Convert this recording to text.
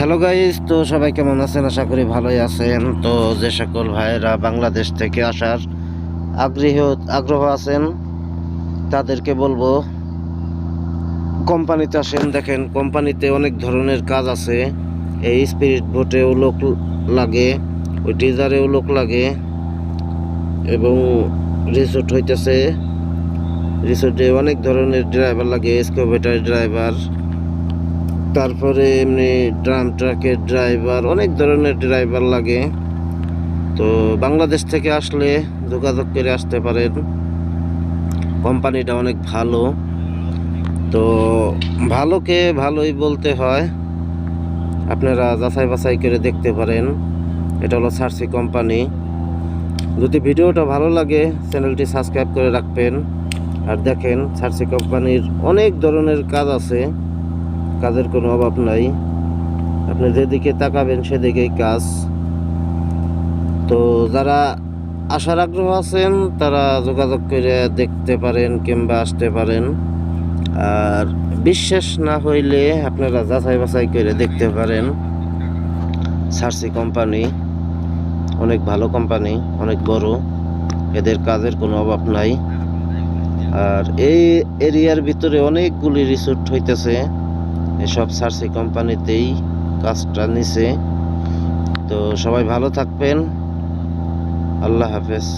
Hello guys, তো সবাই কেমন আছেন? আশা করি ভালোই আছেন। তো যে সকল ভাইয়েরা বাংলাদেশ থেকে আসার আগ্রহ আছেন তাদেরকে বলবো কোম্পানিতে আসেন। দেখেন, কোম্পানিতে অনেক ধরনের কাজ আছে। এই স্পিরিট বোটেও লোক লাগে, ওই টিজারেও লোক লাগে, এবং রিসোর্ট হইতেছে, রিসোর্টে অনেক ধরনের ড্রাইভার লাগে, এক্সকাভেটর ড্রাইভার, তারপরে এমনি ড্রাম ট্রাকের ড্রাইভার, অনেক ধরনের ড্রাইভার লাগে। তো বাংলাদেশ থেকে আসলে যোগাযোগ করে আসতে পারেন। কোম্পানিটা অনেক ভালো। তো ভালোকে ভালোই বলতে হয়, আপনারা যাচাই বাছাই করে দেখতে পারেন। এটা হলো সার্সি কোম্পানি। যদি ভিডিওটা ভালো লাগে চ্যানেলটি সাবস্ক্রাইব করে রাখবেন। আর দেখেন, সার্সি কোম্পানির অনেক ধরনের কাজ আছে, কাজের কোনো অভাব নাই। আপনি যেদিকে তাকাবেন সেদিকেই কাজ। তো যারা আসার আগ্রহ আছেন তারা যোগাযোগ করে দেখতে পারেন কিংবা আসতে পারেন। আর বিশ্বাস না হইলে আপনারা যাচাই বাছাই করে দেখতে পারেন। সার্সি কোম্পানি অনেক ভালো কোম্পানি, অনেক বড়, এদের কাজের কোনো অভাব নাই। আর এই এরিয়ার ভিতরে অনেকগুলি রিসোর্ট হইতেছে, এসব সার্সি কোম্পানিতেই কাজটা নিছে। তো সবাই ভালো থাকবেন। আল্লাহ হাফেজ।